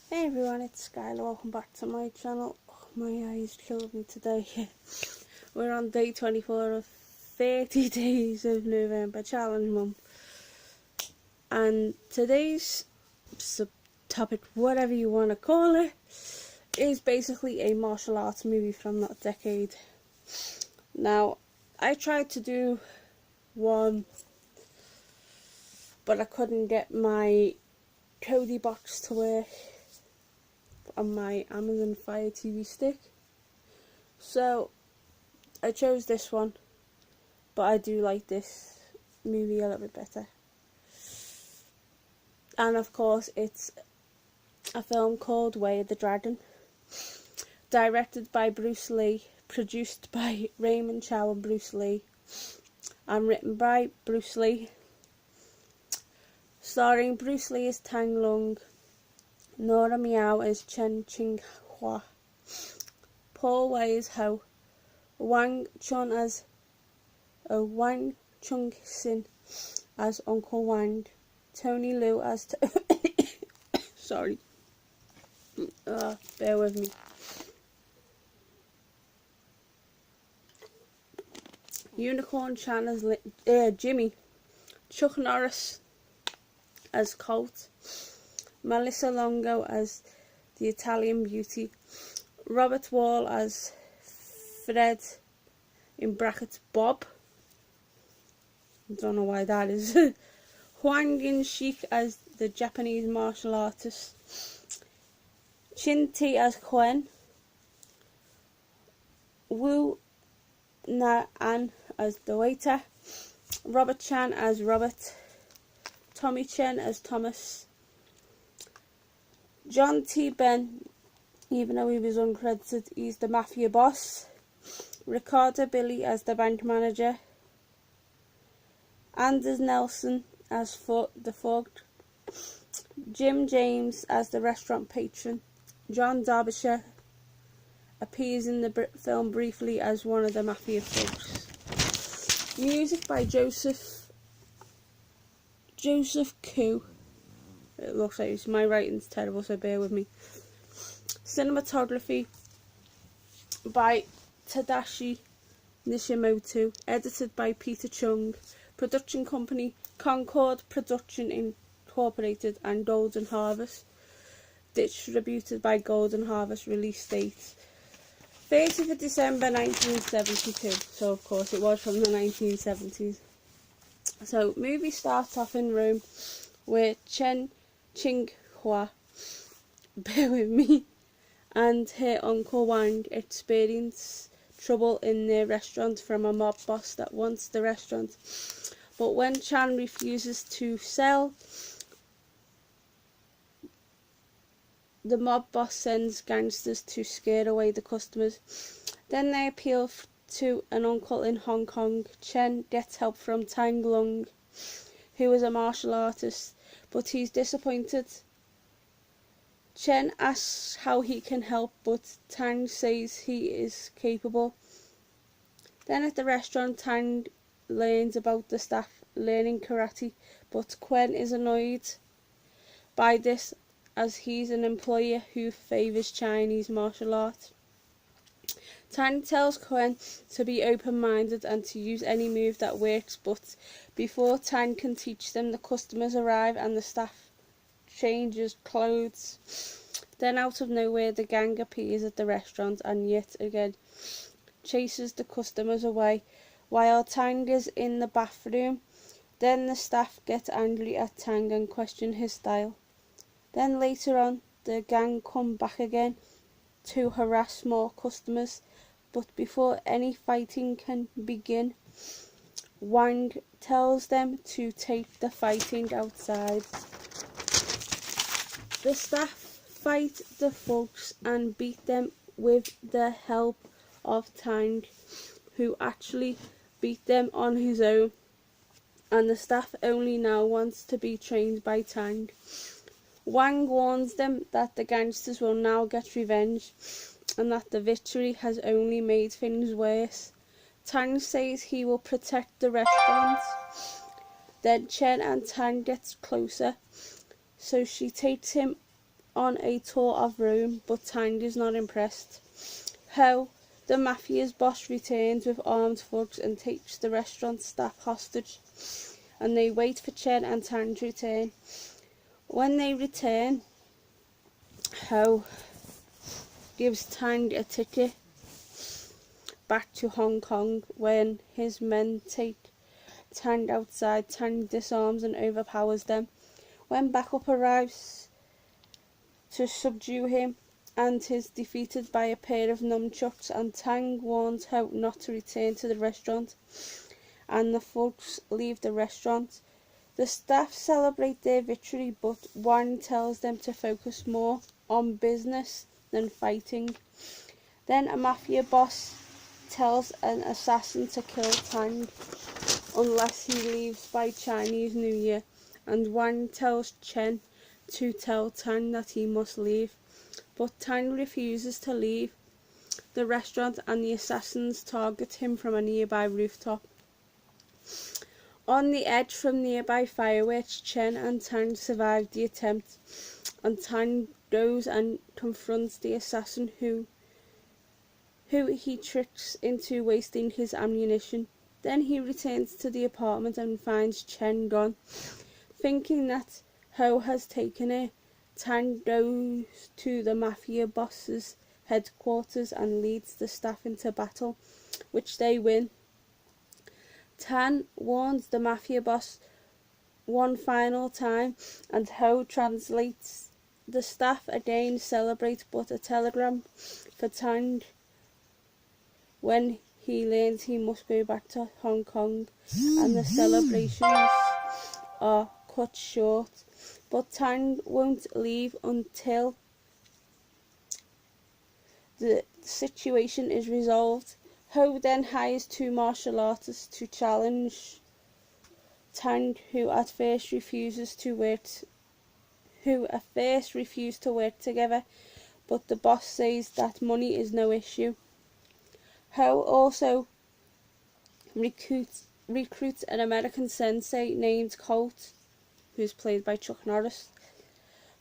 Hey everyone, it's Skylar. Welcome back to my channel. Oh, my eyes killed me today. We're on day 24 of 30 days of November challenge month, and today's topic, whatever you want to call it, is basically a martial arts movie from that decade. Now, I tried to do one, but I couldn't get my Kodi box to work on my Amazon Fire TV stick, so I chose this one, but I do like this movie a little bit better. And of course, it's a film called Way of the Dragon, directed by Bruce Lee, produced by Raymond Chow and Bruce Lee, and written by Bruce Lee, starring Bruce Lee as Tang Long, Nora Miao as Chen Qinghua, Paul Wei as Ho, Wang Chung Sin as Uncle Wang, Tony Liu as sorry, bear with me. Unicorn Chan as Jimmy, Chuck Norris as Colt, Melissa Longo as the Italian Beauty, Robert Wall as Fred, in brackets Bob, I don't know why that is, Huang Yin-shik as the Japanese martial artist, Chin Ti as Quen, Wu Na-an as the waiter, Robert Chan as Robert, Tommy Chen as Thomas, John T. Ben, even though he was uncredited, he's the mafia boss, Ricardo Billy as the bank manager, Anders Nelson as the Fug, Jim James as the restaurant patron, John Derbyshire appears in the film briefly as one of the mafia thugs. Music by Joseph Koo. It looks like my writing's terrible, so bear with me. Cinematography by Tadashi Nishimoto, edited by Peter Chung. Production company Concord Production Incorporated and Golden Harvest. Distributed by Golden Harvest. Release date 30th of December 1972. So of course it was from the 1970s. So movie starts off in Rome where Chen Qinghua, bear with me, and her Uncle Wang experience trouble in their restaurant from a mob boss that wants the restaurant. But when Chan refuses to sell, the mob boss sends gangsters to scare away the customers. Then they appeal to an uncle in Hong Kong. Chen gets help from Tang Long, who is a martial artist, but he's disappointed. Chen asks how he can help, but Tang says he is capable. Then at the restaurant, Tang learns about the staff learning karate, but Quen is annoyed by this as he's an employer who favours Chinese martial art. Tang tells Quen to be open-minded and to use any move that works, but before Tang can teach them, the customers arrive and the staff changes clothes. Then out of nowhere, the gang appears at the restaurant and yet again chases the customers away while Tang is in the bathroom. Then the staff get angry at Tang and question his style. Then later on, the gang come back again to harass more customers, but before any fighting can begin, Wang tells them to take the fighting outside. The staff fight the thugs and beat them with the help of Tang, who actually beat them on his own, and the staff only now wants to be trained by Tang. Wang warns them that the gangsters will now get revenge and that the victory has only made things worse. Tang says he will protect the restaurant. Then Chen and Tang get closer, so she takes him on a tour of Rome, but Tang is not impressed. How the mafia's boss returns with armed thugs and takes the restaurant staff hostage, and they wait for Chen and Tang to return. When they return, Ho gives Tang a ticket back to Hong Kong. When his men take Tang outside, Tang disarms and overpowers them. When backup arrives to subdue him and is defeated by a pair of nunchucks, and Tang warns Ho not to return to the restaurant, and the thugs leave the restaurant. The staff celebrate their victory, but Wang tells them to focus more on business than fighting. Then a mafia boss tells an assassin to kill Tang unless he leaves by Chinese New Year, and Wang tells Chen to tell Tang that he must leave, but Tang refuses to leave the restaurant, and the assassins target him from a nearby rooftop. On the edge from nearby fireworks, Chen and Tang survive the attempt, and Tang goes and confronts the assassin who he tricks into wasting his ammunition. Then he returns to the apartment and finds Chen gone. Thinking that Ho has taken her, Tang goes to the mafia boss's headquarters and leads the staff into battle, which they win. Tang warns the mafia boss one final time, and Ho translates. The staff again celebrate, but a telegram for Tang when he learns he must go back to Hong Kong, and the celebrations are cut short. But Tang won't leave until the situation is resolved. Ho then hires 2 martial artists to challenge Tang, who at first refused to work together, but the boss says that money is no issue. Ho also recruits an American sensei named Colt, who's played by Chuck Norris.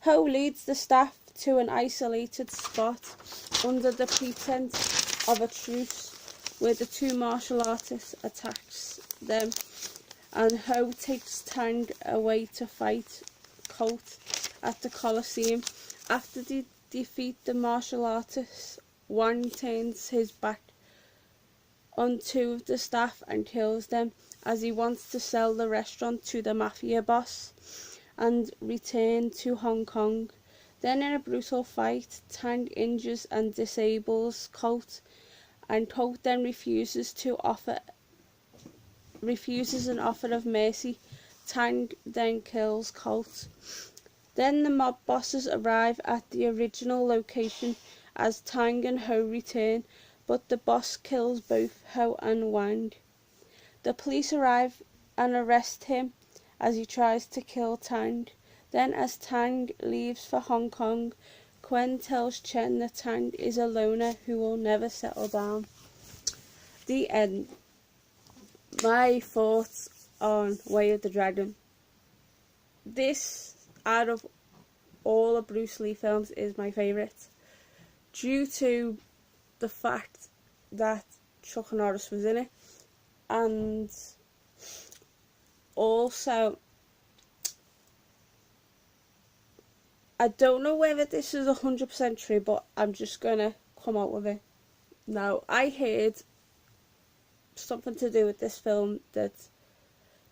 Ho leads the staff to an isolated spot under the pretense of a truce, where the 2 martial artists attacks them, and Ho takes Tang away to fight Colt at the Colosseum. After they defeat the martial artists, Wang turns his back on 2 of the staff and kills them, as he wants to sell the restaurant to the mafia boss and return to Hong Kong. Then in a brutal fight, Tang injures and disables Colt, and Colt then refuses an offer of mercy. Tang then kills Colt. Then the mob bosses arrive at the original location as Tang and Ho return, but the boss kills both Ho and Wang. The police arrive and arrest him as he tries to kill Tang. Then as Tang leaves for Hong Kong, Quen tells Chen that Tang is a loner who will never settle down. The end. My thoughts on Way of the Dragon. This, out of all the Bruce Lee films, is my favourite, due to the fact that Chuck Norris was in it, and also I don't know whether this is 100% true, but I'm just gonna come out with it. Now, I heard something to do with this film that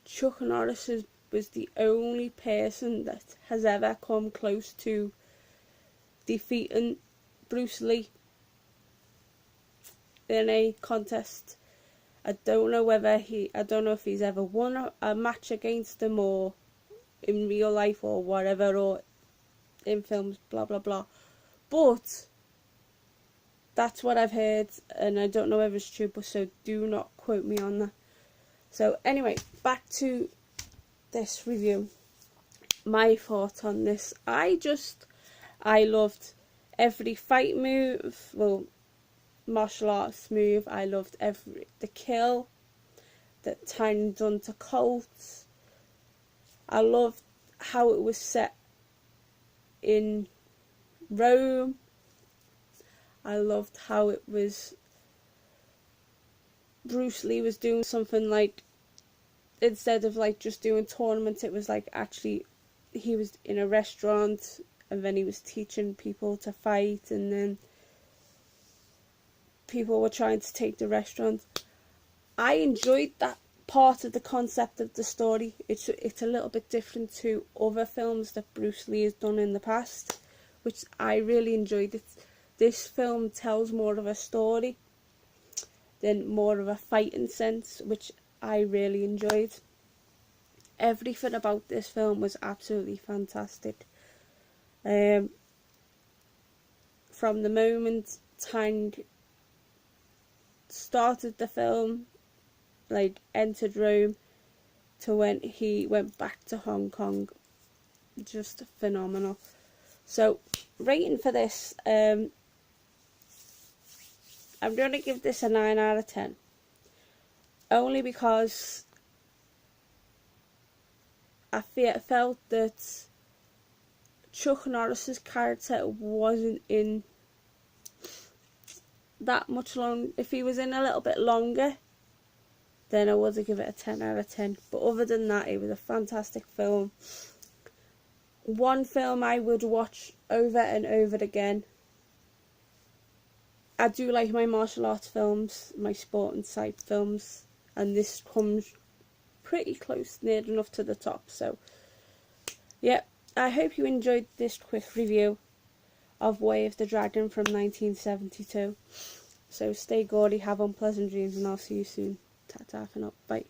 Chuck Norris was the only person that has ever come close to defeating Bruce Lee in a contest. I don't know if he's ever won a match against him, or in real life, or whatever, or in films, blah blah blah, but that's what I've heard, and I don't know if it's true, but so do not quote me on that. So anyway, back to this review. My thought on this, I loved every fight move, martial arts move. I loved the kill that Tang done to Colt. I loved how it was set in Rome. I loved how it was, Bruce Lee was doing something like, instead of like just doing tournaments, it was like actually he was in a restaurant and then he was teaching people to fight, and then people were trying to take the restaurant. I enjoyed that part of the concept of the story. It's a little bit different to other films that Bruce Lee has done in the past, which I really enjoyed. This film tells more of a story than more of a fighting sense, which I really enjoyed. Everything about this film was absolutely fantastic. From the moment Tang started the film, like entered Rome, to when he went back to Hong Kong, just phenomenal. So rating for this, I'm going to give this a 9 out of 10, only because I felt that Chuck Norris's character wasn't in that much long. If he was in a little bit longer, then I would give it a 10 out of 10. But other than that, it was a fantastic film. One film I would watch over and over again. I do like my martial arts films, my sport and type films, and this comes pretty close, near enough to the top. So, yeah, I hope you enjoyed this quick review of Way of the Dragon from 1972. So stay gaudy, have unpleasant dreams, and I'll see you soon. Ta-ta for now. Bye.